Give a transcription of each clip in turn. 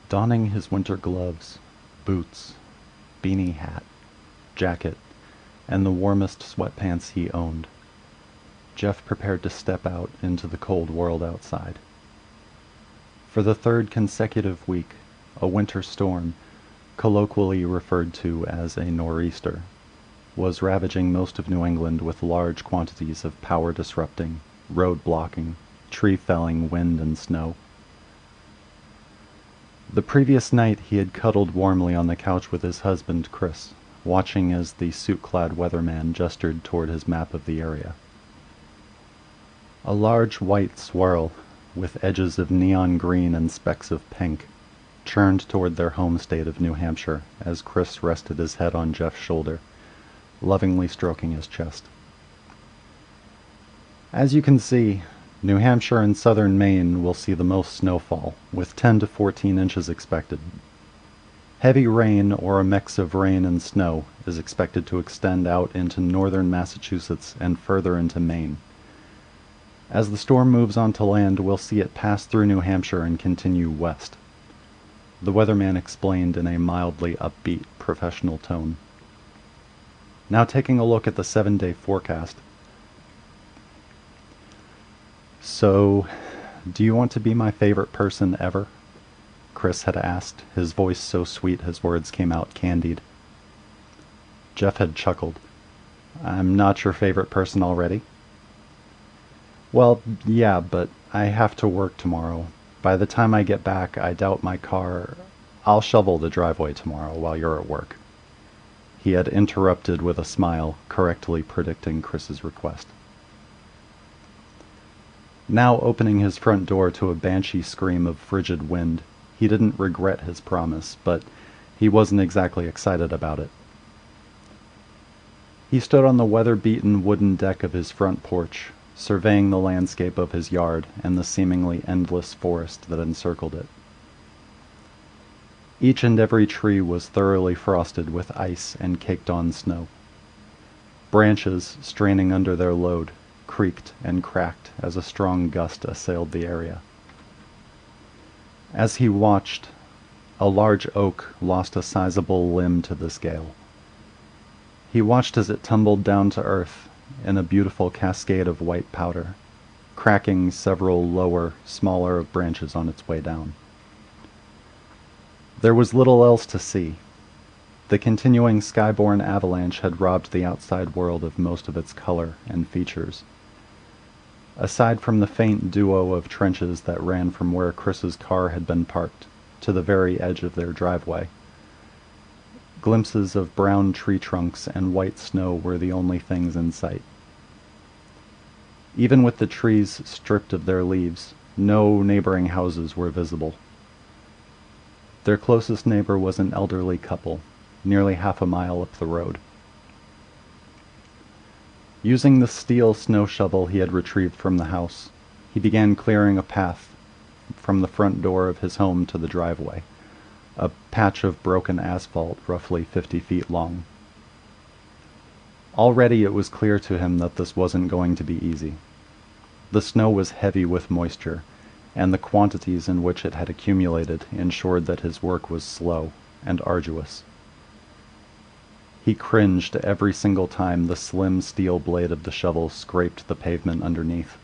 Donning his winter gloves, boots, beanie hat, jacket, and the warmest sweatpants he owned, Jeff prepared to step out into the cold world outside. For the third consecutive week, a winter storm, colloquially referred to as a nor'easter, was ravaging most of New England with large quantities of power-disrupting, road-blocking, tree-felling wind and snow. The previous night he had cuddled warmly on the couch with his husband, Chris, watching as the suit-clad weatherman gestured toward his map of the area. A large white swirl, with edges of neon green and specks of pink, churned toward their home state of New Hampshire as Chris rested his head on Jeff's shoulder, lovingly stroking his chest. As you can see, New Hampshire and southern Maine will see the most snowfall, with 10 to 14 inches expected. Heavy rain, or a mix of rain and snow, is expected to extend out into northern Massachusetts and further into Maine. As the storm moves onto land, we'll see it pass through New Hampshire and continue west, the weatherman explained in a mildly upbeat, professional tone. Now taking a look at the 7-day forecast. So, do you want to be my favorite person ever? Chris had asked, his voice so sweet his words came out candied. Jeff had chuckled. I'm not your favorite person already? Well, yeah, but I have to work tomorrow. By the time I get back, I doubt my car... I'll shovel the driveway tomorrow while you're at work. He had interrupted with a smile, correctly predicting Chris's request. Now opening his front door to a banshee scream of frigid wind, he didn't regret his promise, but he wasn't exactly excited about it. He stood on the weather-beaten wooden deck of his front porch, surveying the landscape of his yard and the seemingly endless forest that encircled it. Each and every tree was thoroughly frosted with ice and caked-on snow. Branches, straining under their load, creaked and cracked as a strong gust assailed the area. As he watched, a large oak lost a sizable limb to this gale. He watched as it tumbled down to earth in a beautiful cascade of white powder, cracking several lower, smaller branches on its way down. There was little else to see. The continuing skyborne avalanche had robbed the outside world of most of its color and features. Aside from the faint duo of trenches that ran from where Chris's car had been parked to the very edge of their driveway, glimpses of brown tree trunks and white snow were the only things in sight. Even with the trees stripped of their leaves, no neighboring houses were visible. Their closest neighbor was an elderly couple, nearly half a mile up the road. Using the steel snow shovel he had retrieved from the house, he began clearing a path from the front door of his home to the driveway, a patch of broken asphalt roughly 50 feet long. Already it was clear to him that this wasn't going to be easy. The snow was heavy with moisture, and the quantities in which it had accumulated ensured that his work was slow and arduous. He cringed every single time the slim steel blade of the shovel scraped the pavement underneath.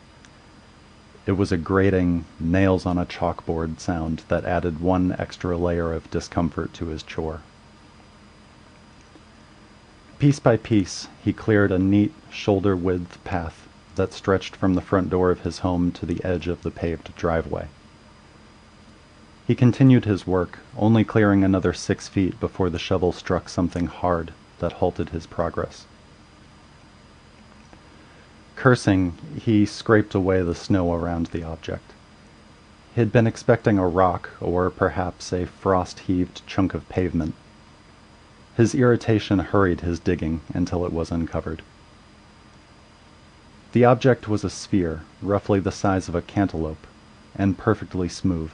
It was a grating, nails-on-a-chalkboard sound that added one extra layer of discomfort to his chore. Piece by piece, he cleared a neat, shoulder-width path that stretched from the front door of his home to the edge of the paved driveway. He continued his work, only clearing another 6 feet before the shovel struck something hard that halted his progress. Cursing, he scraped away the snow around the object. He had been expecting a rock, or perhaps a frost-heaved chunk of pavement. His irritation hurried his digging until it was uncovered. The object was a sphere, roughly the size of a cantaloupe, and perfectly smooth.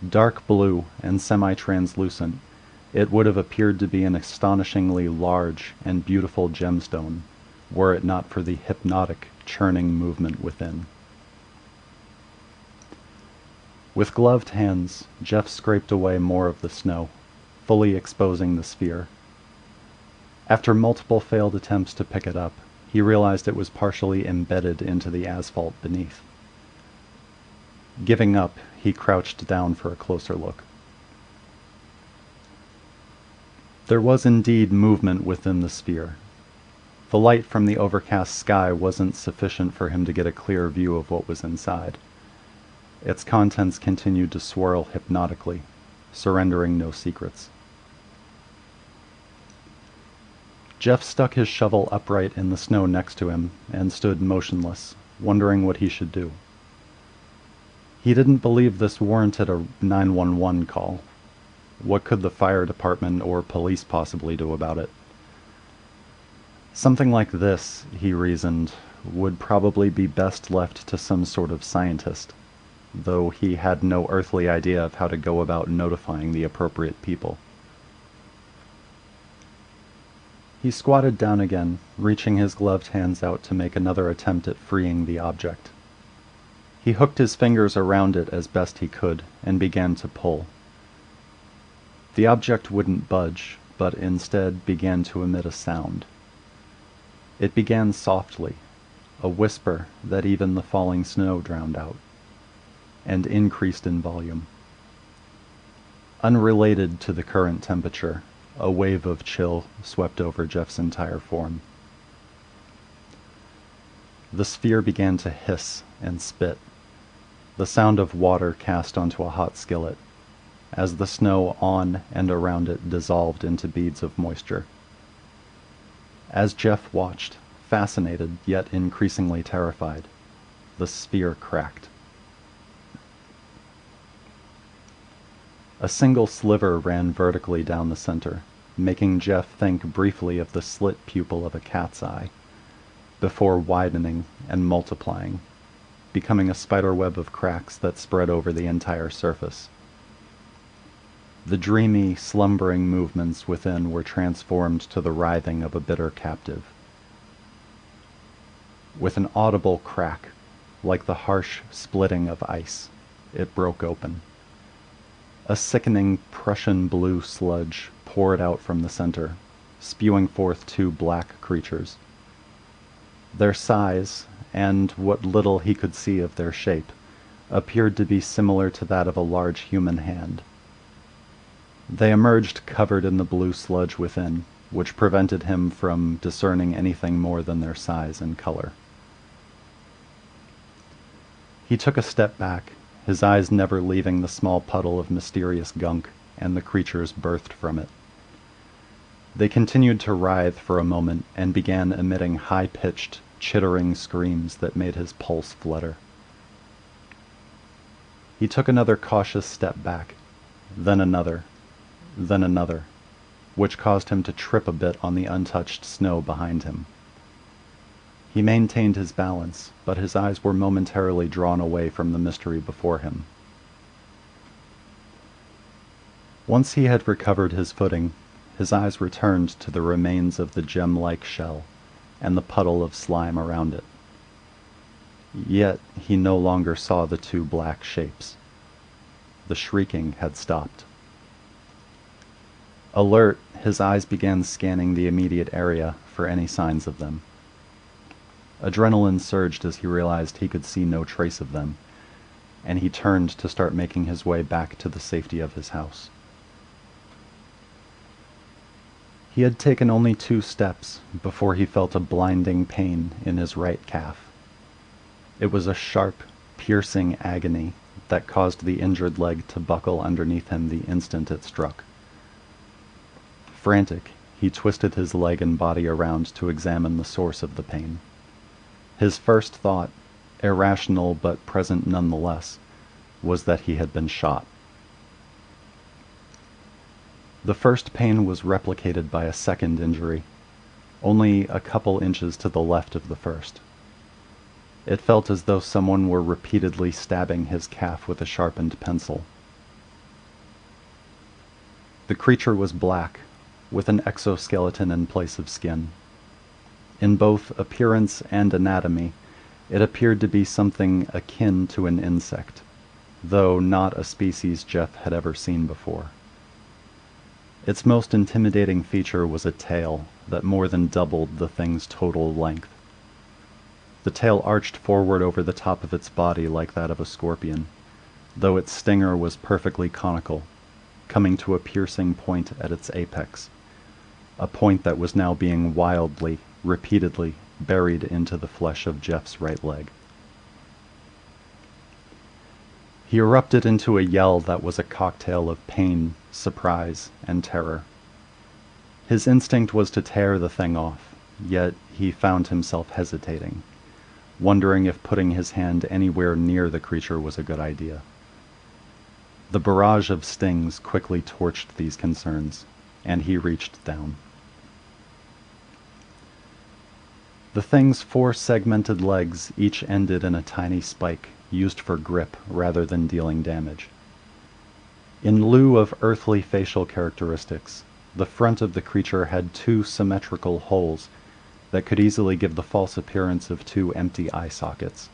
Dark blue and semi-translucent, it would have appeared to be an astonishingly large and beautiful gemstone, were it not for the hypnotic, churning movement within. With gloved hands, Jeff scraped away more of the snow, fully exposing the sphere. After multiple failed attempts to pick it up, he realized it was partially embedded into the asphalt beneath. Giving up, he crouched down for a closer look. There was indeed movement within the sphere. The light from the overcast sky wasn't sufficient for him to get a clear view of what was inside. Its contents continued to swirl hypnotically, surrendering no secrets. Jeff stuck his shovel upright in the snow next to him and stood motionless, wondering what he should do. He didn't believe this warranted a 911 call. What could the fire department or police possibly do about it? Something like this, he reasoned, would probably be best left to some sort of scientist, though he had no earthly idea of how to go about notifying the appropriate people. He squatted down again, reaching his gloved hands out to make another attempt at freeing the object. He hooked his fingers around it as best he could and began to pull. The object wouldn't budge, but instead began to emit a sound. It began softly, a whisper that even the falling snow drowned out, and increased in volume. Unrelated to the current temperature, a wave of chill swept over Jeff's entire form. The sphere began to hiss and spit, the sound of water cast onto a hot skillet, as the snow on and around it dissolved into beads of moisture. As Jeff watched, fascinated yet increasingly terrified, the sphere cracked. A single sliver ran vertically down the center, making Jeff think briefly of the slit pupil of a cat's eye, before widening and multiplying, becoming a spiderweb of cracks that spread over the entire surface. The dreamy, slumbering movements within were transformed to the writhing of a bitter captive. With an audible crack, like the harsh splitting of ice, it broke open. A sickening Prussian blue sludge poured out from the center, spewing forth two black creatures. Their size, and what little he could see of their shape, appeared to be similar to that of a large human hand. They emerged covered in the blue sludge within, which prevented him from discerning anything more than their size and color. He took a step back, his eyes never leaving the small puddle of mysterious gunk and the creatures birthed from it. They continued to writhe for a moment and began emitting high-pitched, chittering screams that made his pulse flutter. He took another cautious step back, then another, which caused him to trip a bit on the untouched snow behind him. He maintained his balance, but his eyes were momentarily drawn away from the mystery before him. Once he had recovered his footing, his eyes returned to the remains of the gem-like shell and the puddle of slime around it. Yet he no longer saw the two black shapes. The shrieking had stopped. Alert, his eyes began scanning the immediate area for any signs of them. Adrenaline surged as he realized he could see no trace of them, and he turned to start making his way back to the safety of his house. He had taken only 2 steps before he felt a blinding pain in his right calf. It was a sharp, piercing agony that caused the injured leg to buckle underneath him the instant it struck. Frantic, he twisted his leg and body around to examine the source of the pain. His first thought, irrational but present nonetheless, was that he had been shot. The first pain was replicated by a second injury, only a couple inches to the left of the first. It felt as though someone were repeatedly stabbing his calf with a sharpened pencil. The creature was black, with an exoskeleton in place of skin. In both appearance and anatomy, it appeared to be something akin to an insect, though not a species Jeff had ever seen before. Its most intimidating feature was a tail that more than doubled the thing's total length. The tail arched forward over the top of its body like that of a scorpion, though its stinger was perfectly conical, coming to a piercing point at its apex, a point that was now being wildly, repeatedly buried into the flesh of Jeff's right leg. He erupted into a yell that was a cocktail of pain, surprise, and terror. His instinct was to tear the thing off, yet he found himself hesitating, wondering if putting his hand anywhere near the creature was a good idea. The barrage of stings quickly torched these concerns, and he reached down. The thing's 4 segmented legs each ended in a tiny spike, used for grip rather than dealing damage. In lieu of earthly facial characteristics, the front of the creature had 2 symmetrical holes that could easily give the false appearance of 2 empty eye sockets.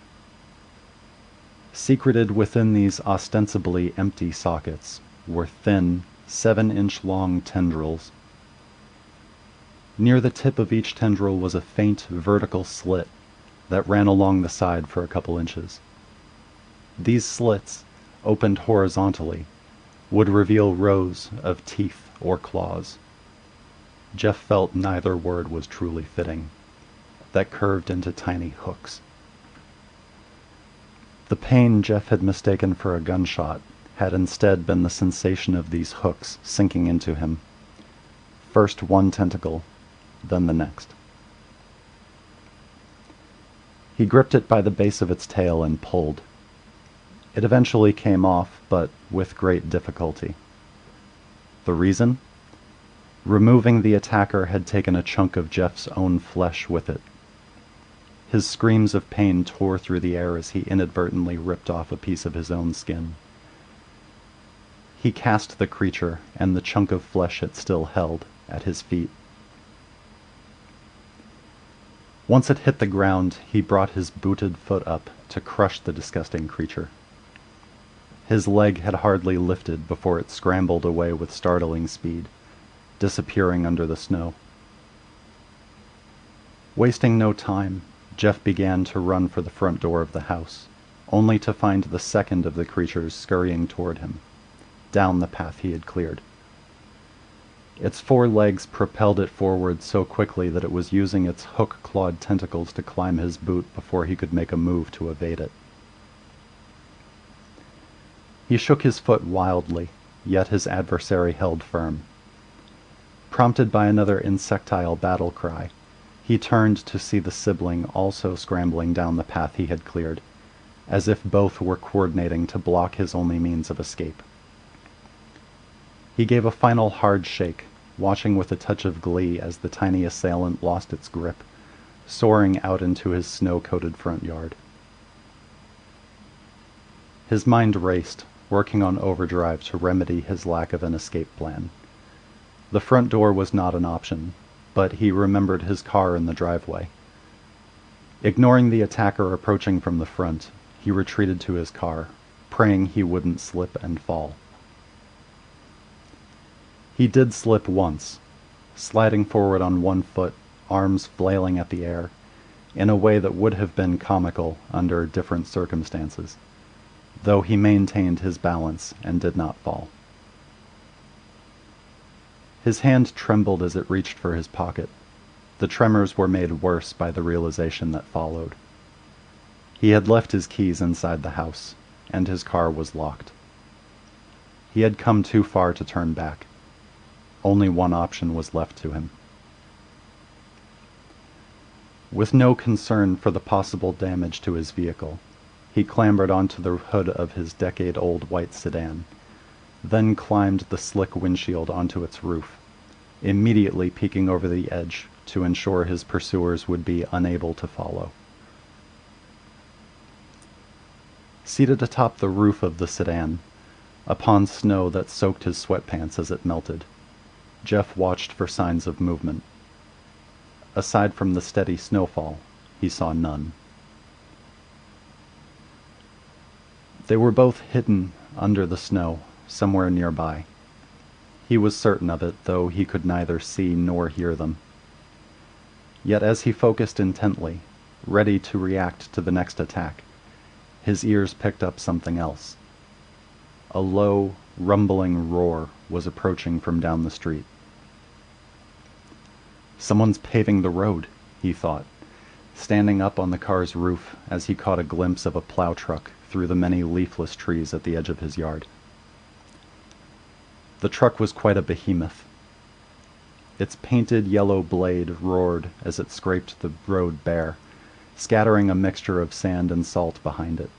Secreted within these ostensibly empty sockets were thin, 7-inch long tendrils. Near the tip of each tendril was a faint vertical slit that ran along the side for a couple inches. These slits, opened horizontally, would reveal rows of teeth or claws. Jeff felt neither word was truly fitting, that curved into tiny hooks. The pain Jeff had mistaken for a gunshot had instead been the sensation of these hooks sinking into him. First one tentacle, then the next. He gripped it by the base of its tail and pulled. It eventually came off, but with great difficulty. The reason? Removing the attacker had taken a chunk of Jeff's own flesh with it. His screams of pain tore through the air as he inadvertently ripped off a piece of his own skin. He cast the creature and the chunk of flesh it still held at his feet. Once it hit the ground, he brought his booted foot up to crush the disgusting creature. His leg had hardly lifted before it scrambled away with startling speed, disappearing under the snow. Wasting no time, Jeff began to run for the front door of the house, only to find the second of the creatures scurrying toward him, down the path he had cleared. Its 4 legs propelled it forward so quickly that it was using its hook-clawed tentacles to climb his boot before he could make a move to evade it. He shook his foot wildly, yet his adversary held firm. Prompted by another insectile battle cry, he turned to see the sibling also scrambling down the path he had cleared, as if both were coordinating to block his only means of escape. He gave a final hard shake, watching with a touch of glee as the tiny assailant lost its grip, soaring out into his snow-coated front yard. His mind raced, working on overdrive to remedy his lack of an escape plan. The front door was not an option, but he remembered his car in the driveway. Ignoring the attacker approaching from the front, he retreated to his car, praying he wouldn't slip and fall. He did slip once, sliding forward on one foot, arms flailing at the air, in a way that would have been comical under different circumstances, though he maintained his balance and did not fall. His hand trembled as it reached for his pocket. The tremors were made worse by the realization that followed. He had left his keys inside the house, and his car was locked. He had come too far to turn back. Only one option was left to him. With no concern for the possible damage to his vehicle, he clambered onto the hood of his decade-old white sedan, then climbed the slick windshield onto its roof, immediately peeking over the edge to ensure his pursuers would be unable to follow. Seated atop the roof of the sedan, upon snow that soaked his sweatpants as it melted, Jeff watched for signs of movement. Aside from the steady snowfall, he saw none. They were both hidden under the snow, somewhere nearby. He was certain of it, though he could neither see nor hear them. Yet as he focused intently, ready to react to the next attack, his ears picked up something else. A low, rumbling roar was approaching from down the street. Someone's paving the road, he thought, standing up on the car's roof as he caught a glimpse of a plow truck through the many leafless trees at the edge of his yard. The truck was quite a behemoth. Its painted yellow blade roared as it scraped the road bare, scattering a mixture of sand and salt behind it.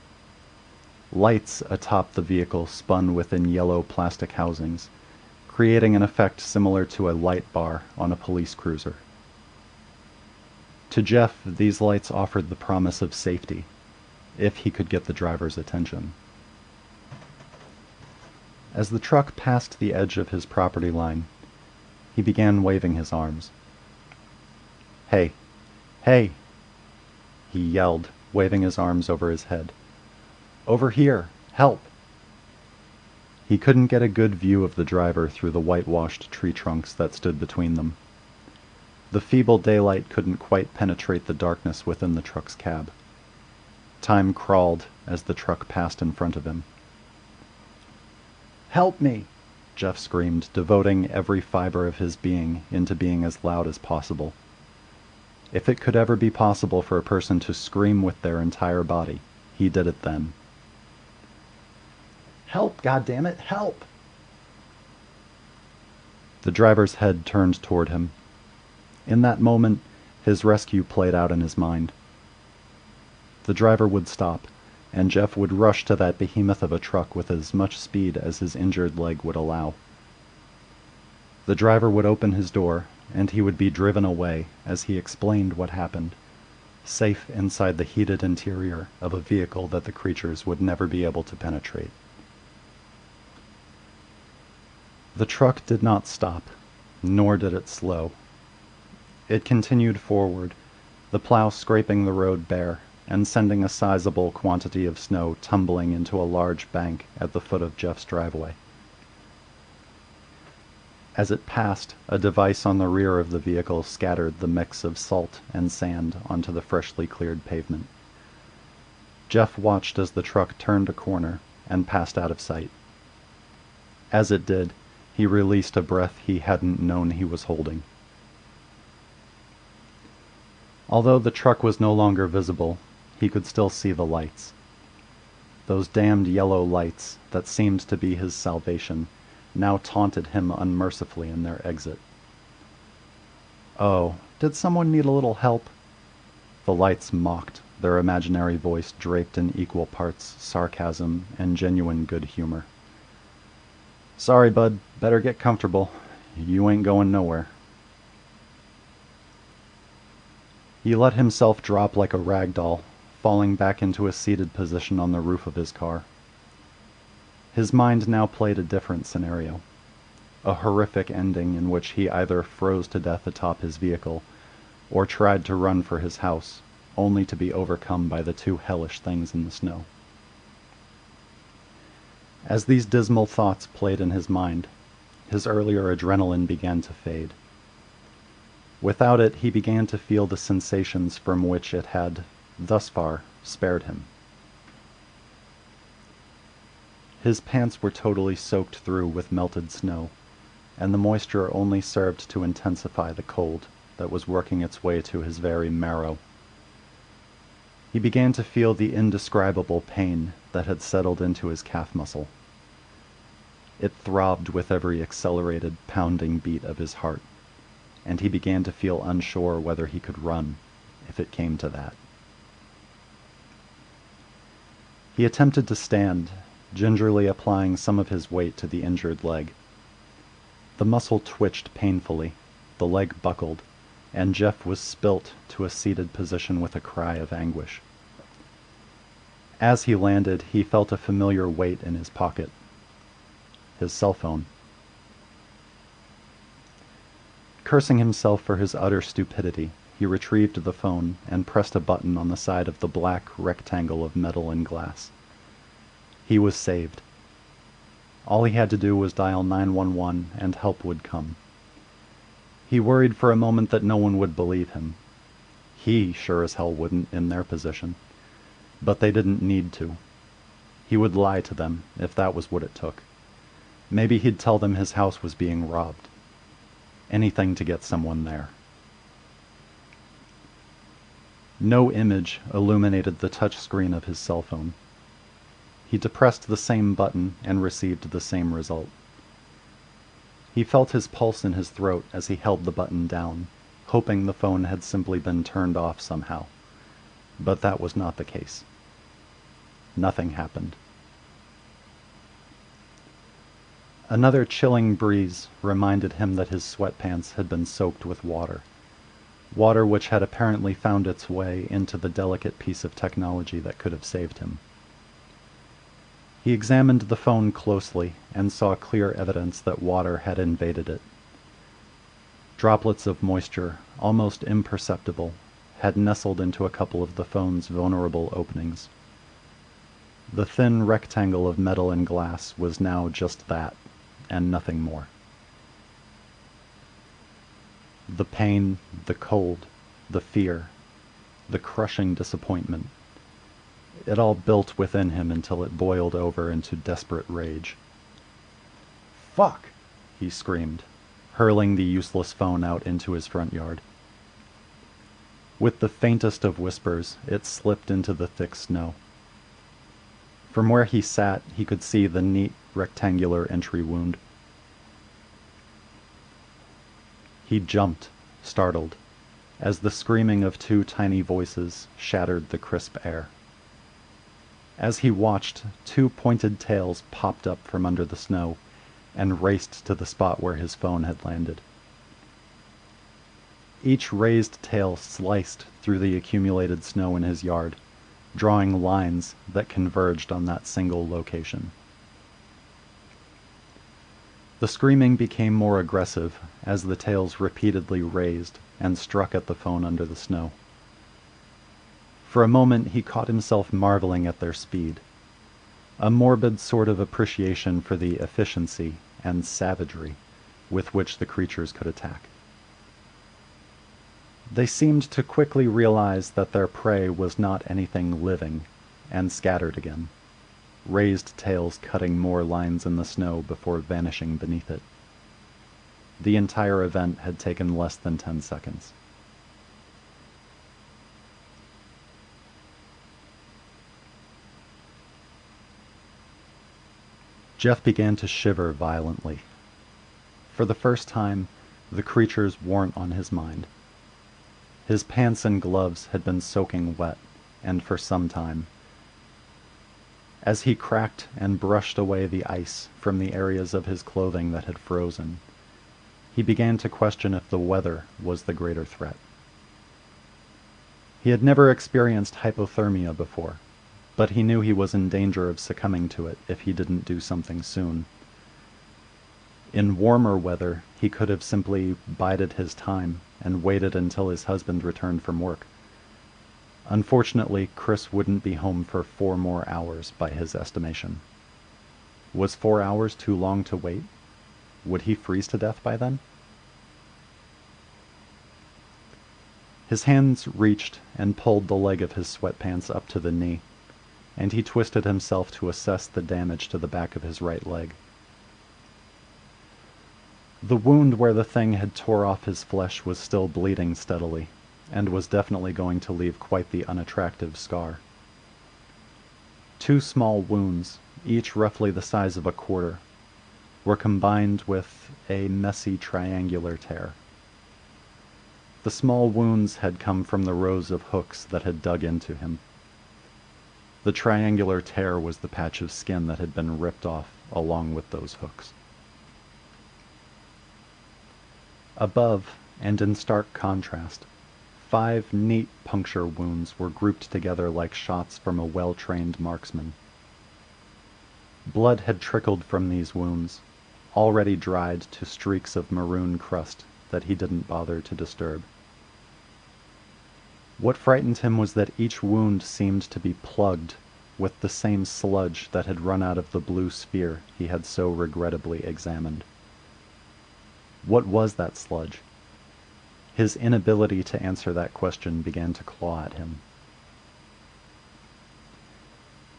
Lights atop the vehicle spun within yellow plastic housings, creating an effect similar to a light bar on a police cruiser. To Jeff, these lights offered the promise of safety, if he could get the driver's attention. As the truck passed the edge of his property line, he began waving his arms. "Hey! Hey!" he yelled, waving his arms over his head. "Over here! Help!" He couldn't get a good view of the driver through the whitewashed tree trunks that stood between them. The feeble daylight couldn't quite penetrate the darkness within the truck's cab. Time crawled as the truck passed in front of him. "Help me!" Jeff screamed, devoting every fiber of his being into being as loud as possible. If it could ever be possible for a person to scream with their entire body, he did it then. "Help, goddammit, help!" The driver's head turned toward him. In that moment, his rescue played out in his mind. The driver would stop, and Jeff would rush to that behemoth of a truck with as much speed as his injured leg would allow. The driver would open his door, and he would be driven away as he explained what happened, safe inside the heated interior of a vehicle that the creatures would never be able to penetrate. The truck did not stop, nor did it slow. It continued forward, the plow scraping the road bare and sending a sizable quantity of snow tumbling into a large bank at the foot of Jeff's driveway. As it passed, a device on the rear of the vehicle scattered the mix of salt and sand onto the freshly cleared pavement. Jeff watched as the truck turned a corner and passed out of sight. As it did, he released a breath he hadn't known he was holding. Although the truck was no longer visible, he could still see the lights. Those damned yellow lights that seemed to be his salvation now taunted him unmercifully in their exit. Oh, did someone need a little help? The lights mocked, their imaginary voice draped in equal parts sarcasm and genuine good humor. "Sorry, bud, better get comfortable. You ain't going nowhere." He let himself drop like a rag doll, falling back into a seated position on the roof of his car. His mind now played a different scenario, a horrific ending in which he either froze to death atop his vehicle or tried to run for his house, only to be overcome by the two hellish things in the snow. As these dismal thoughts played in his mind, his earlier adrenaline began to fade. Without it, he began to feel the sensations from which it had, thus far, spared him. His pants were totally soaked through with melted snow, and the moisture only served to intensify the cold that was working its way to his very marrow. He began to feel the indescribable pain that had settled into his calf muscle. It throbbed with every accelerated, pounding beat of his heart, and he began to feel unsure whether he could run, if it came to that. He attempted to stand, gingerly applying some of his weight to the injured leg. The muscle twitched painfully, the leg buckled, and Jeff was spilt to a seated position with a cry of anguish. As he landed, he felt a familiar weight in his pocket. His cell phone. Cursing himself for his utter stupidity, he retrieved the phone and pressed a button on the side of the black rectangle of metal and glass. He was saved. All he had to do was dial 911 and help would come. He worried for a moment that no one would believe him. He sure as hell wouldn't in their position. But they didn't need to. He would lie to them, if that was what it took. Maybe he'd tell them his house was being robbed. Anything to get someone there. No image illuminated the touch screen of his cell phone. He depressed the same button and received the same result. He felt his pulse in his throat as he held the button down, hoping the phone had simply been turned off somehow. But that was not the case. Nothing happened. Another chilling breeze reminded him that his sweatpants had been soaked with water. Water which had apparently found its way into the delicate piece of technology that could have saved him. He examined the phone closely and saw clear evidence that water had invaded it. Droplets of moisture, almost imperceptible, had nestled into a couple of the phone's vulnerable openings. The thin rectangle of metal and glass was now just that, and nothing more. The pain, the cold, the fear, the crushing disappointment, it all built within him until it boiled over into desperate rage. "Fuck!" he screamed, hurling the useless phone out into his front yard. With the faintest of whispers, it slipped into the thick snow. From where he sat, he could see the neat, rectangular entry wound. He jumped, startled, as the screaming of two tiny voices shattered the crisp air. As he watched, two pointed tails popped up from under the snow and raced to the spot where his phone had landed. Each raised tail sliced through the accumulated snow in his yard, drawing lines that converged on that single location. The screaming became more aggressive as the tails repeatedly raised and struck at the phone under the snow. For a moment he caught himself marveling at their speed, a morbid sort of appreciation for the efficiency and savagery with which the creatures could attack. They seemed to quickly realize that their prey was not anything living, and scattered again, raised tails cutting more lines in the snow before vanishing beneath it. The entire event had taken less than 10 seconds. Jeff began to shiver violently. For the first time, the creatures weren't on his mind. His pants and gloves had been soaking wet, and for some time. As he cracked and brushed away the ice from the areas of his clothing that had frozen, he began to question if the weather was the greater threat. He had never experienced hypothermia before, but he knew he was in danger of succumbing to it if he didn't do something soon. In warmer weather, he could have simply bided his time and waited until his husband returned from work. Unfortunately, Chris wouldn't be home for 4 more hours by his estimation. Was 4 hours too long to wait? Would he freeze to death by then? His hands reached and pulled the leg of his sweatpants up to the knee, and he twisted himself to assess the damage to the back of his right leg. The wound where the thing had tore off his flesh was still bleeding steadily, and was definitely going to leave quite the unattractive scar. 2 small wounds, each roughly the size of a quarter, were combined with a messy triangular tear. The small wounds had come from the rows of hooks that had dug into him. The triangular tear was the patch of skin that had been ripped off along with those hooks. Above, and in stark contrast, 5 neat puncture wounds were grouped together like shots from a well-trained marksman. Blood had trickled from these wounds, already dried to streaks of maroon crust that he didn't bother to disturb. What frightened him was that each wound seemed to be plugged with the same sludge that had run out of the blue sphere he had so regrettably examined. What was that sludge? His inability to answer that question began to claw at him.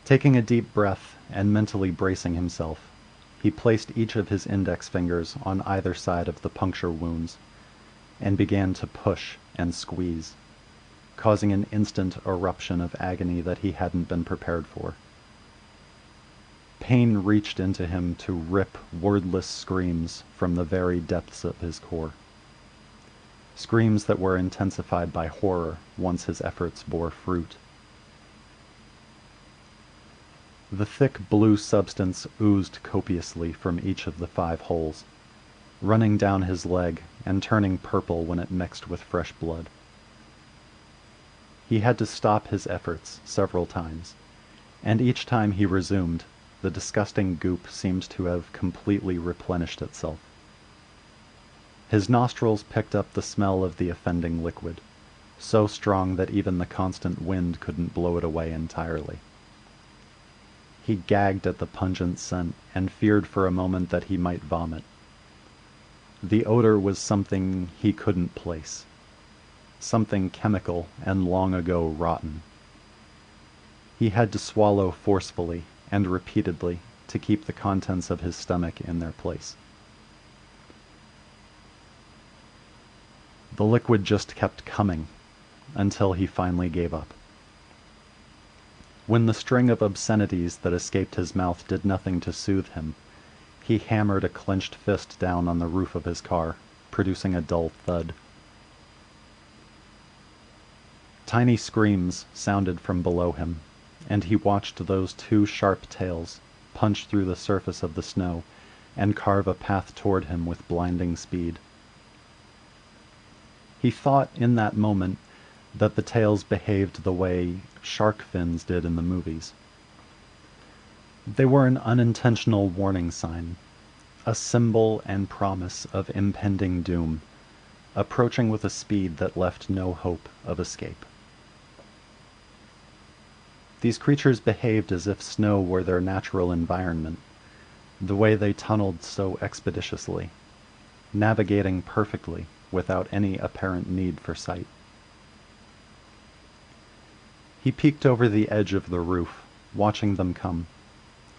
Taking a deep breath and mentally bracing himself, he placed each of his index fingers on either side of the puncture wounds and began to push and squeeze, causing an instant eruption of agony that he hadn't been prepared for. Pain reached into him to rip wordless screams from the very depths of his core. Screams that were intensified by horror once his efforts bore fruit. The thick blue substance oozed copiously from each of the 5 holes, running down his leg and turning purple when it mixed with fresh blood. He had to stop his efforts several times, and each time he resumed, the disgusting goop seemed to have completely replenished itself. His nostrils picked up the smell of the offending liquid, so strong that even the constant wind couldn't blow it away entirely. He gagged at the pungent scent and feared for a moment that he might vomit. The odor was something he couldn't place, something chemical and long ago rotten. He had to swallow forcefully and repeatedly to keep the contents of his stomach in their place. The liquid just kept coming until he finally gave up. When the string of obscenities that escaped his mouth did nothing to soothe him, he hammered a clenched fist down on the roof of his car, producing a dull thud. Tiny screams sounded from below him, and he watched those 2 sharp tails punch through the surface of the snow and carve a path toward him with blinding speed. He thought in that moment that the tails behaved the way shark fins did in the movies. They were an unintentional warning sign, a symbol and promise of impending doom, approaching with a speed that left no hope of escape. These creatures behaved as if snow were their natural environment, the way they tunneled so expeditiously, navigating perfectly without any apparent need for sight. He peeked over the edge of the roof, watching them come,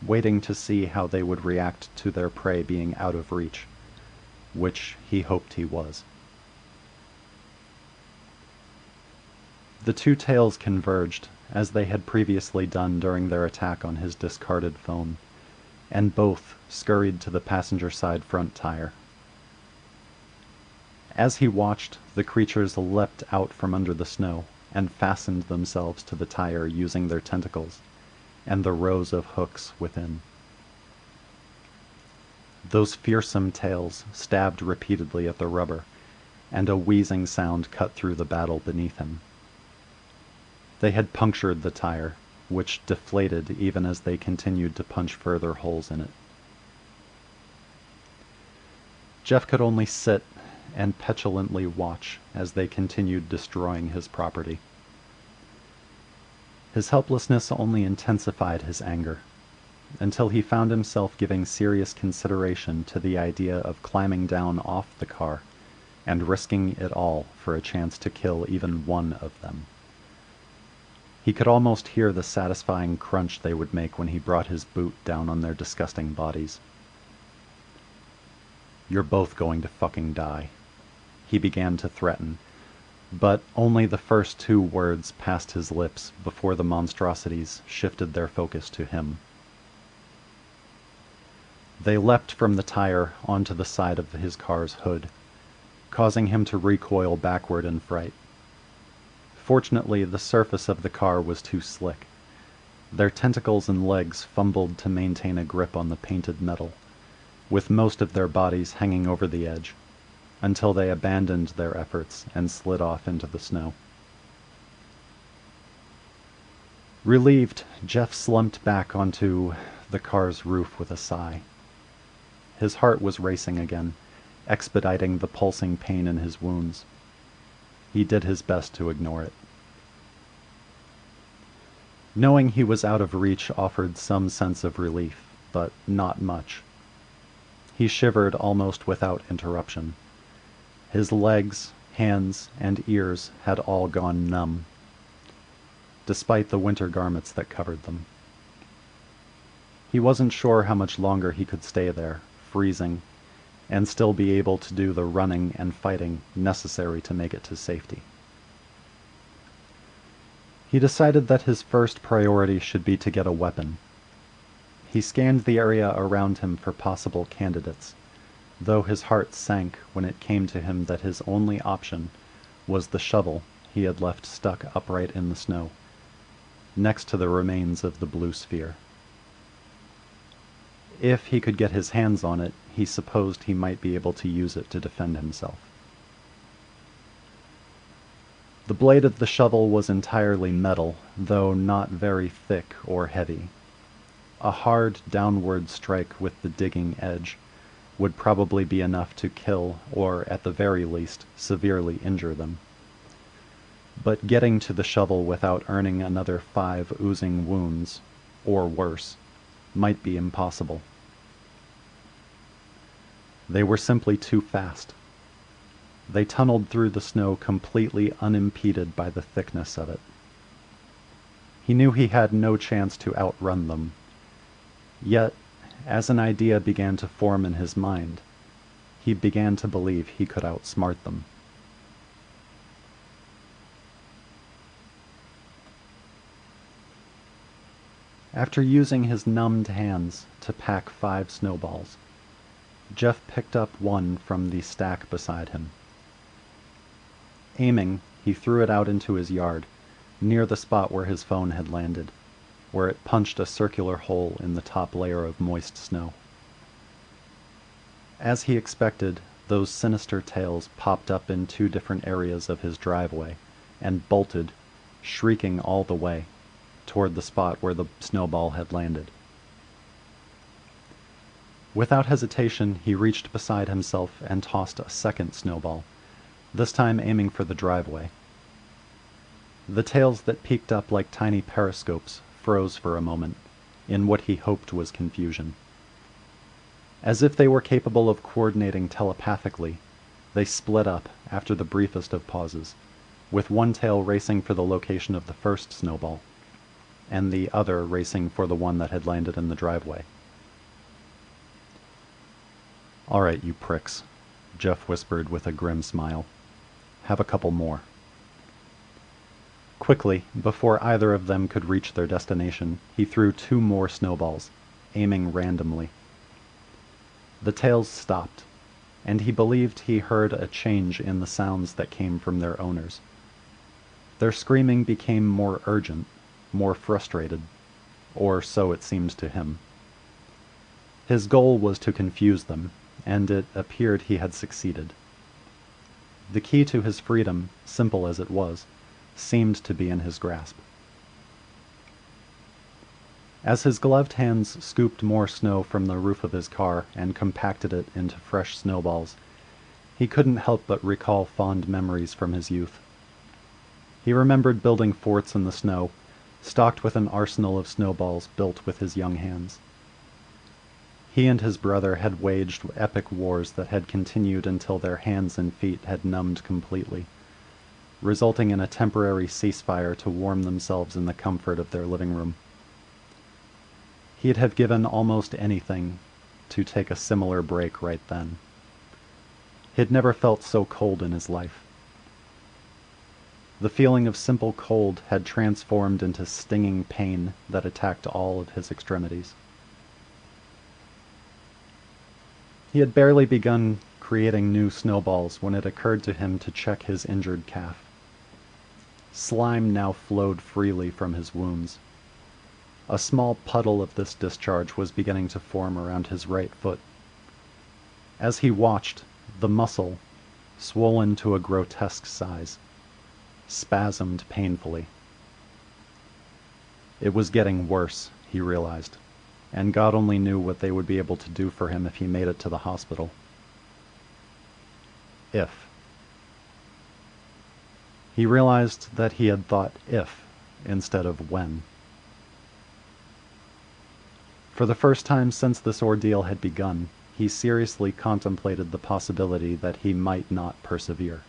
waiting to see how they would react to their prey being out of reach, which he hoped he was. The 2 tails converged, as they had previously done during their attack on his discarded phone, and both scurried to the passenger side front tire. As he watched, the creatures leapt out from under the snow and fastened themselves to the tire using their tentacles and the rows of hooks within. Those fearsome tails stabbed repeatedly at the rubber, and a wheezing sound cut through the battle beneath him. They had punctured the tire, which deflated even as they continued to punch further holes in it. Jeff could only sit and petulantly watch as they continued destroying his property. His helplessness only intensified his anger, until he found himself giving serious consideration to the idea of climbing down off the car and risking it all for a chance to kill even one of them. He could almost hear the satisfying crunch they would make when he brought his boot down on their disgusting bodies. "You're both going to fucking die," he began to threaten, but only the first 2 words passed his lips before the monstrosities shifted their focus to him. They leapt from the tire onto the side of his car's hood, causing him to recoil backward in fright. Fortunately, the surface of the car was too slick. Their tentacles and legs fumbled to maintain a grip on the painted metal, with most of their bodies hanging over the edge, until they abandoned their efforts and slid off into the snow. Relieved, Jeff slumped back onto the car's roof with a sigh. His heart was racing again, expediting the pulsing pain in his wounds. He did his best to ignore it. Knowing he was out of reach offered some sense of relief, but not much. He shivered almost without interruption. His legs, hands, and ears had all gone numb, despite the winter garments that covered them. He wasn't sure how much longer he could stay there, freezing, and still be able to do the running and fighting necessary to make it to safety. He decided that his first priority should be to get a weapon. He scanned the area around him for possible candidates, though his heart sank when it came to him that his only option was the shovel he had left stuck upright in the snow, next to the remains of the blue sphere. If he could get his hands on it, he supposed he might be able to use it to defend himself. The blade of the shovel was entirely metal, though not very thick or heavy. A hard downward strike with the digging edge would probably be enough to kill, or at the very least, severely injure them. But getting to the shovel without earning another 5 oozing wounds, or worse, might be impossible. They were simply too fast. They tunneled through the snow completely unimpeded by the thickness of it. He knew he had no chance to outrun them. Yet, as an idea began to form in his mind, he began to believe he could outsmart them. After using his numbed hands to pack 5 snowballs, Jeff picked up one from the stack beside him. Aiming, he threw it out into his yard, near the spot where his phone had landed, where it punched a circular hole in the top layer of moist snow. As he expected, those sinister tails popped up in 2 different areas of his driveway, and bolted, shrieking all the way, toward the spot where the snowball had landed. Without hesitation, he reached beside himself and tossed a second snowball, this time aiming for the driveway. The tails that peeked up like tiny periscopes froze for a moment, in what he hoped was confusion. As if they were capable of coordinating telepathically, they split up after the briefest of pauses, with one tail racing for the location of the first snowball, and the other racing for the one that had landed in the driveway. "All right, you pricks," Jeff whispered with a grim smile. "Have a couple more." Quickly, before either of them could reach their destination, he threw 2 more snowballs, aiming randomly. The tails stopped, and he believed he heard a change in the sounds that came from their owners. Their screaming became more urgent, more frustrated, or so it seemed to him. His goal was to confuse them, and it appeared he had succeeded. The key to his freedom, simple as it was, seemed to be in his grasp. As his gloved hands scooped more snow from the roof of his car and compacted it into fresh snowballs, he couldn't help but recall fond memories from his youth. He remembered building forts in the snow, stocked with an arsenal of snowballs built with his young hands. He and his brother had waged epic wars that had continued until their hands and feet had numbed completely, resulting in a temporary ceasefire to warm themselves in the comfort of their living room. He'd have given almost anything to take a similar break right then. He'd never felt so cold in his life. The feeling of simple cold had transformed into stinging pain that attacked all of his extremities. He had barely begun creating new snowballs when it occurred to him to check his injured calf. Slime now flowed freely from his wounds. A small puddle of this discharge was beginning to form around his right foot. As he watched, the muscle, swollen to a grotesque size, spasmed painfully. It was getting worse, he realized, and God only knew what they would be able to do for him if he made it to the hospital. If. He realized that he had thought if instead of when. For the first time since this ordeal had begun, he seriously contemplated the possibility that he might not persevere.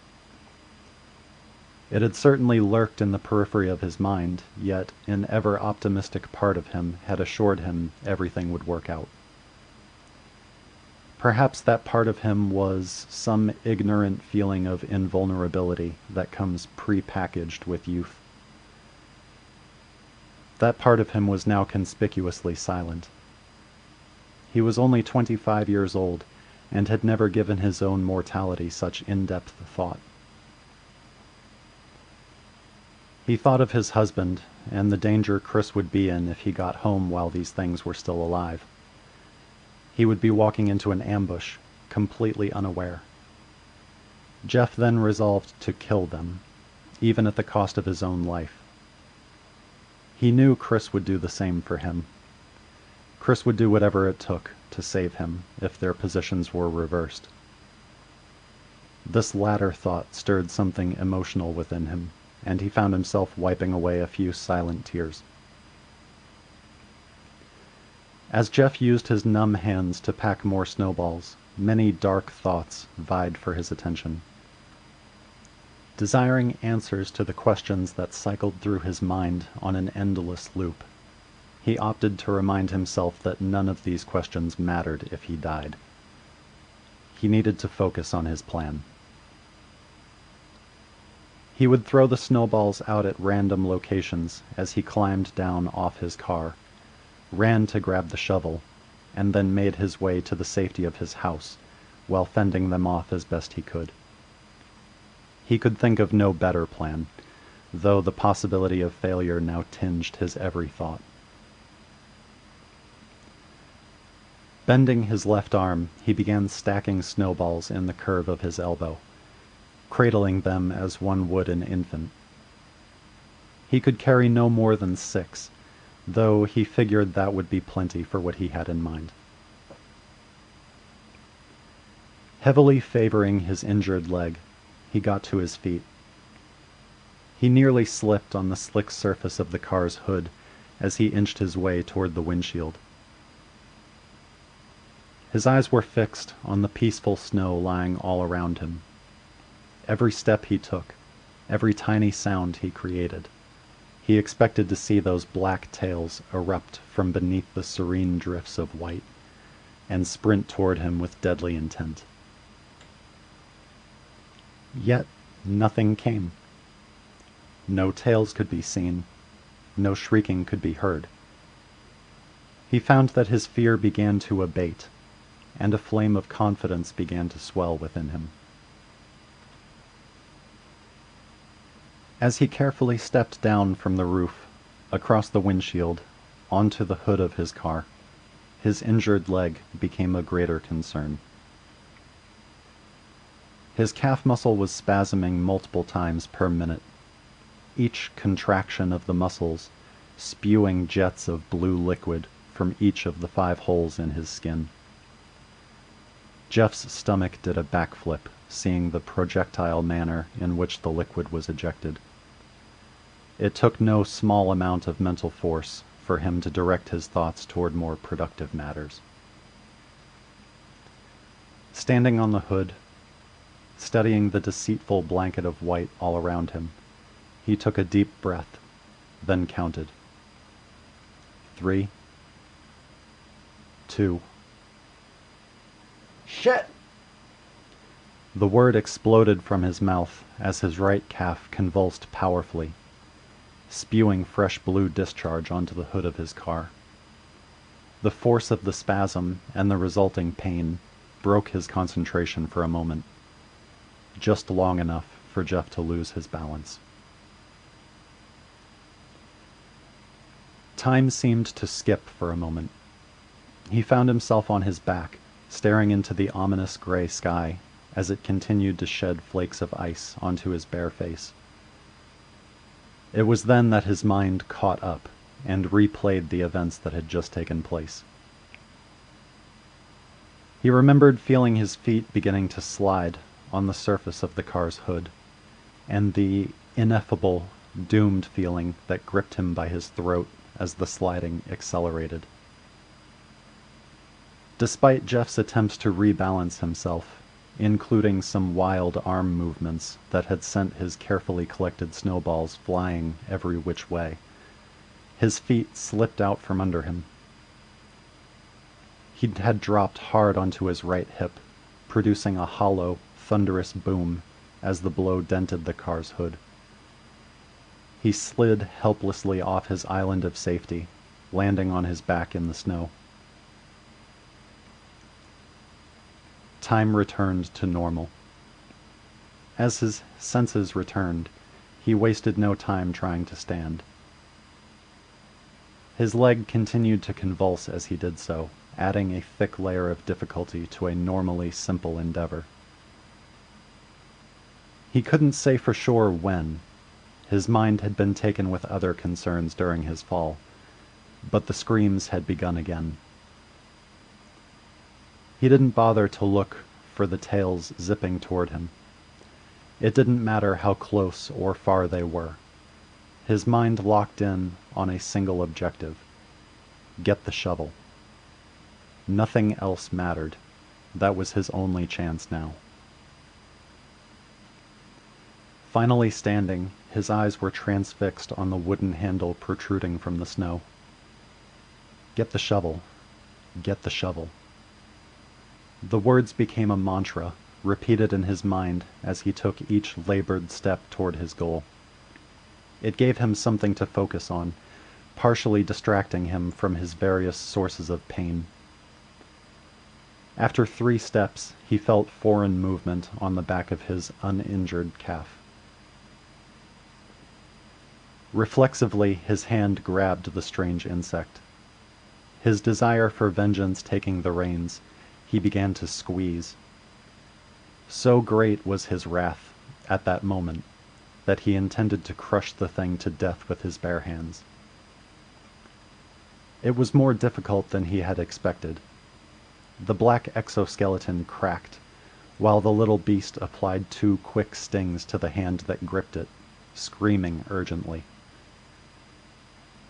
It had certainly lurked in the periphery of his mind, yet an ever-optimistic part of him had assured him everything would work out. Perhaps that part of him was some ignorant feeling of invulnerability that comes pre-packaged with youth. That part of him was now conspicuously silent. He was only 25 years old, and had never given his own mortality such in-depth thought. He thought of his husband, and the danger Chris would be in if he got home while these things were still alive. He would be walking into an ambush, completely unaware. Jeff then resolved to kill them, even at the cost of his own life. He knew Chris would do the same for him. Chris would do whatever it took to save him if their positions were reversed. This latter thought stirred something emotional within him, and he found himself wiping away a few silent tears. As Jeff used his numb hands to pack more snowballs, many dark thoughts vied for his attention. Desiring answers to the questions that cycled through his mind on an endless loop, he opted to remind himself that none of these questions mattered if he died. He needed to focus on his plan. He would throw the snowballs out at random locations as he climbed down off his car, ran to grab the shovel, and then made his way to the safety of his house, while fending them off as best he could. He could think of no better plan, though the possibility of failure now tinged his every thought. Bending his left arm, he began stacking snowballs in the curve of his elbow, cradling them as one would an infant. He could carry no more than 6, though he figured that would be plenty for what he had in mind. Heavily favoring his injured leg, he got to his feet. He nearly slipped on the slick surface of the car's hood as he inched his way toward the windshield. His eyes were fixed on the peaceful snow lying all around him. Every step he took, every tiny sound he created, he expected to see those black tails erupt from beneath the serene drifts of white, and sprint toward him with deadly intent. Yet nothing came. No tails could be seen, no shrieking could be heard. He found that his fear began to abate, and a flame of confidence began to swell within him. As he carefully stepped down from the roof, across the windshield, onto the hood of his car, his injured leg became a greater concern. His calf muscle was spasming multiple times per minute, each contraction of the muscles spewing jets of blue liquid from each of the 5 holes in his skin. Jeff's stomach did a backflip, seeing the projectile manner in which the liquid was ejected. It took no small amount of mental force for him to direct his thoughts toward more productive matters. Standing on the hood, studying the deceitful blanket of white all around him, he took a deep breath, then counted. 3, 2. Shit! The word exploded from his mouth as his right calf convulsed powerfully, spewing fresh blue discharge onto the hood of his car. The force of the spasm and the resulting pain broke his concentration for a moment, just long enough for Jeff to lose his balance. Time seemed to skip for a moment. He found himself on his back, staring into the ominous gray sky as it continued to shed flakes of ice onto his bare face. It was then that his mind caught up and replayed the events that had just taken place. He remembered feeling his feet beginning to slide on the surface of the car's hood, and the ineffable, doomed feeling that gripped him by his throat as the sliding accelerated. Despite Jeff's attempts to rebalance himself, including some wild arm movements that had sent his carefully collected snowballs flying every which way, his feet slipped out from under him. He had dropped hard onto his right hip, producing a hollow, thunderous boom as the blow dented the car's hood. He slid helplessly off his island of safety, landing on his back in the snow. Time returned to normal. As his senses returned, he wasted no time trying to stand. His leg continued to convulse as he did so, adding a thick layer of difficulty to a normally simple endeavor. He couldn't say for sure when. His mind had been taken with other concerns during his fall, but the screams had begun again. He didn't bother to look for the tails zipping toward him. It didn't matter how close or far they were. His mind locked in on a single objective: get the shovel. Nothing else mattered. That was his only chance now. Finally standing, his eyes were transfixed on the wooden handle protruding from the snow. Get the shovel. Get the shovel. The words became a mantra, repeated in his mind as he took each labored step toward his goal. It gave him something to focus on, partially distracting him from his various sources of pain. After 3 steps, he felt foreign movement on the back of his uninjured calf. Reflexively, his hand grabbed the strange insect. His desire for vengeance taking the reins, he began to squeeze. So great was his wrath at that moment that he intended to crush the thing to death with his bare hands. It was more difficult than he had expected. The black exoskeleton cracked, while the little beast applied 2 quick stings to the hand that gripped it, screaming urgently.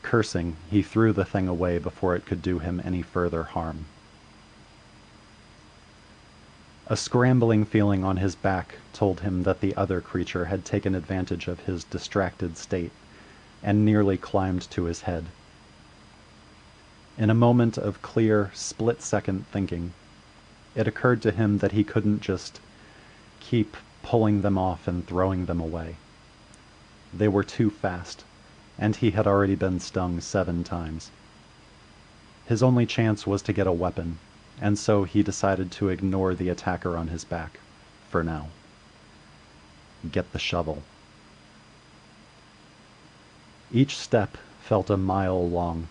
Cursing, he threw the thing away before it could do him any further harm. A scrambling feeling on his back told him that the other creature had taken advantage of his distracted state and nearly climbed to his head. In a moment of clear, split-second thinking, it occurred to him that he couldn't just keep pulling them off and throwing them away. They were too fast, and he had already been stung 7 times. His only chance was to get a weapon, and so he decided to ignore the attacker on his back, for now. Get the shovel. Each step felt a mile long.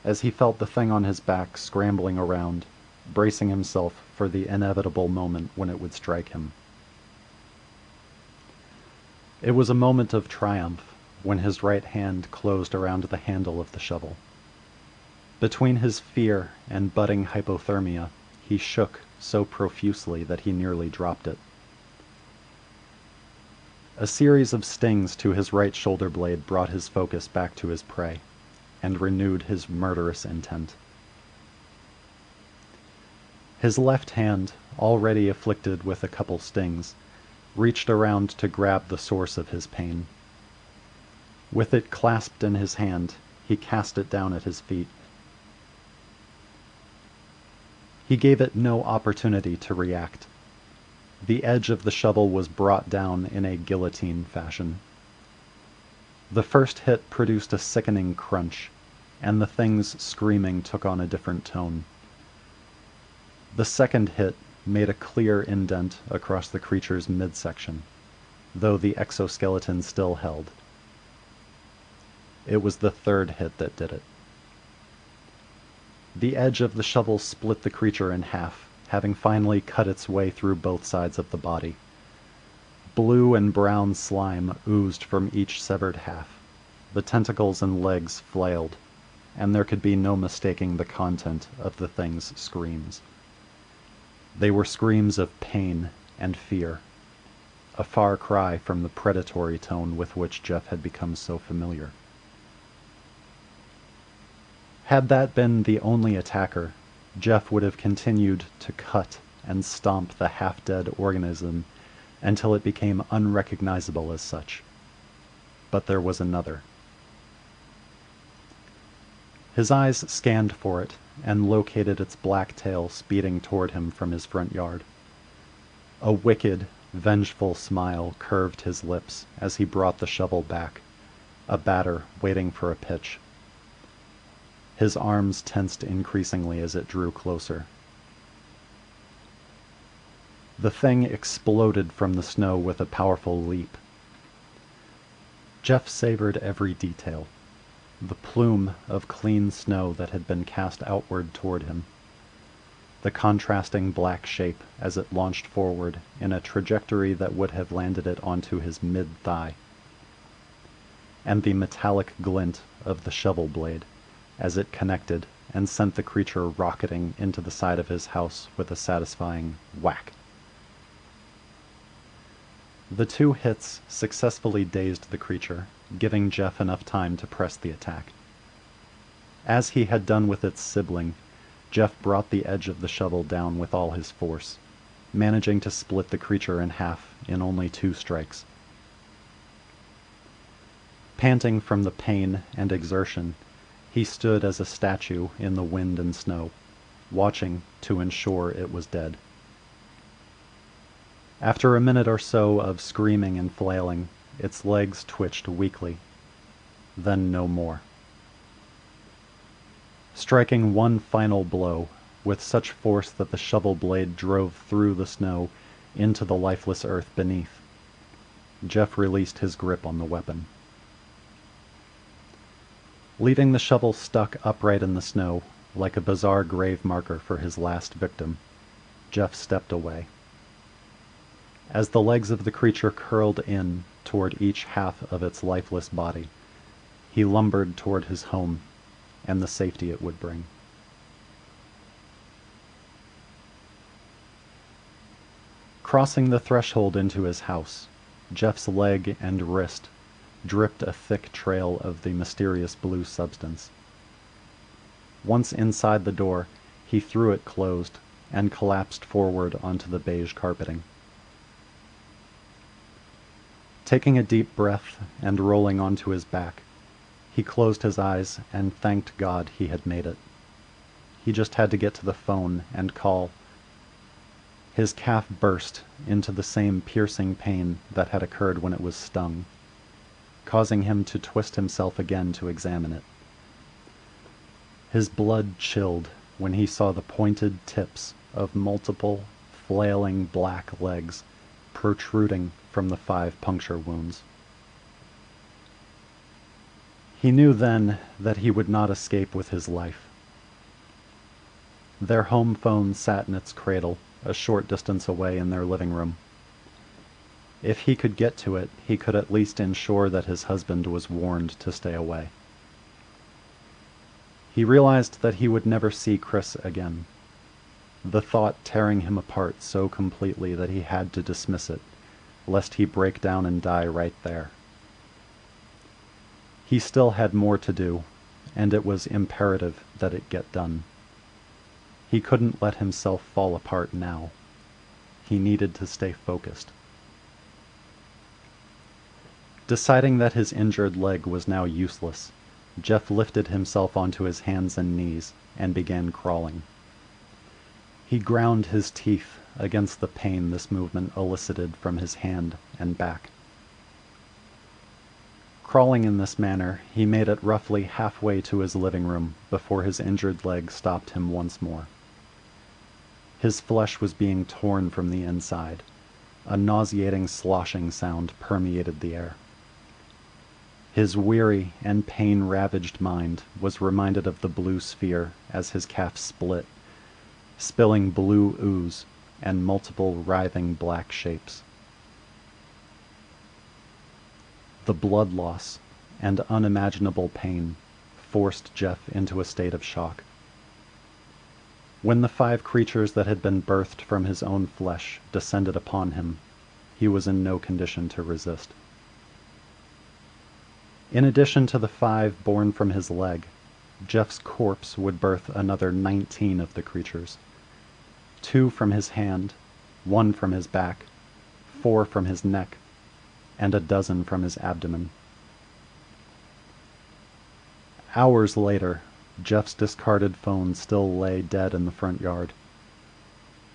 As he felt the thing on his back scrambling around, bracing himself for the inevitable moment when it would strike him. It was a moment of triumph when his right hand closed around the handle of the shovel. Between his fear and budding hypothermia, he shook so profusely that he nearly dropped it. A series of stings to his right shoulder blade brought his focus back to his prey, and renewed his murderous intent. His left hand, already afflicted with a couple stings, reached around to grab the source of his pain. With it clasped in his hand, he cast it down at his feet. He gave it no opportunity to react. The edge of the shovel was brought down in a guillotine fashion. The first hit produced a sickening crunch, and the thing's screaming took on a different tone. The second hit made a clear indent across the creature's midsection, though the exoskeleton still held. It was the third hit that did it. The edge of the shovel split the creature in half, having finally cut its way through both sides of the body. Blue and brown slime oozed from each severed half. The tentacles and legs flailed, and there could be no mistaking the content of the thing's screams. They were screams of pain and fear, a far cry from the predatory tone with which Jeff had become so familiar. Had that been the only attacker, Jeff would have continued to cut and stomp the half-dead organism until it became unrecognizable as such. But there was another. His eyes scanned for it and located its black tail speeding toward him from his front yard. A wicked, vengeful smile curved his lips as he brought the shovel back, a batter waiting for a pitch. His arms tensed increasingly as it drew closer. The thing exploded from the snow with a powerful leap. Jeff savored every detail. The plume of clean snow that had been cast outward toward him, the contrasting black shape as it launched forward in a trajectory that would have landed it onto his mid-thigh, and the metallic glint of the shovel blade as it connected and sent the creature rocketing into the side of his house with a satisfying whack. The two hits successfully dazed the creature, giving Jeff enough time to press the attack. As he had done with its sibling, Jeff brought the edge of the shovel down with all his force, managing to split the creature in half in only 2 strikes. Panting from the pain and exertion, he stood as a statue in the wind and snow, watching to ensure it was dead. After a minute or so of screaming and flailing, its legs twitched weakly, then no more. Striking one final blow, with such force that the shovel blade drove through the snow into the lifeless earth beneath, Jeff released his grip on the weapon. Leaving the shovel stuck upright in the snow, like a bizarre grave marker for his last victim, Jeff stepped away. As the legs of the creature curled in toward each half of its lifeless body, he lumbered toward his home and the safety it would bring. Crossing the threshold into his house, Jeff's leg and wrist dripped a thick trail of the mysterious blue substance. Once inside the door, he threw it closed and collapsed forward onto the beige carpeting. Taking a deep breath and rolling onto his back, he closed his eyes and thanked God he had made it. He just had to get to the phone and call. His calf burst into the same piercing pain that had occurred when it was stung, causing him to twist himself again to examine it. His blood chilled when he saw the pointed tips of multiple flailing black legs protruding from the 5 puncture wounds. He knew then that he would not escape with his life. Their home phone sat in its cradle, a short distance away in their living room. If he could get to it, he could at least ensure that his husband was warned to stay away. He realized that he would never see Chris again, the thought tearing him apart so completely that he had to dismiss it, lest he break down and die right there. He still had more to do, and it was imperative that it get done. He couldn't let himself fall apart now. He needed to stay focused. Deciding that his injured leg was now useless, Jeff lifted himself onto his hands and knees and began crawling. He ground his teeth against the pain this movement elicited from his hand and back. Crawling in this manner, he made it roughly halfway to his living room before his injured leg stopped him once more. His flesh was being torn from the inside. A nauseating sloshing sound permeated the air. His weary and pain-ravaged mind was reminded of the blue sphere as his calf split, spilling blue ooze and multiple writhing black shapes. The blood loss and unimaginable pain forced Jeff into a state of shock. When the 5 creatures that had been birthed from his own flesh descended upon him, he was in no condition to resist. In addition to the 5 born from his leg, Jeff's corpse would birth another 19 of the creatures. 2 from his hand, 1 from his back, 4 from his neck, and a dozen from his abdomen. Hours later, Jeff's discarded phone still lay dead in the front yard.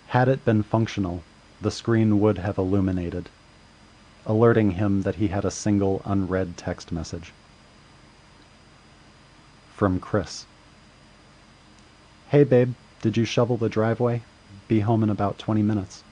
Had it been functional, the screen would have illuminated, alerting him that he had a single unread text message. From Chris. Hey babe, did you shovel the driveway? Be home in about 20 minutes.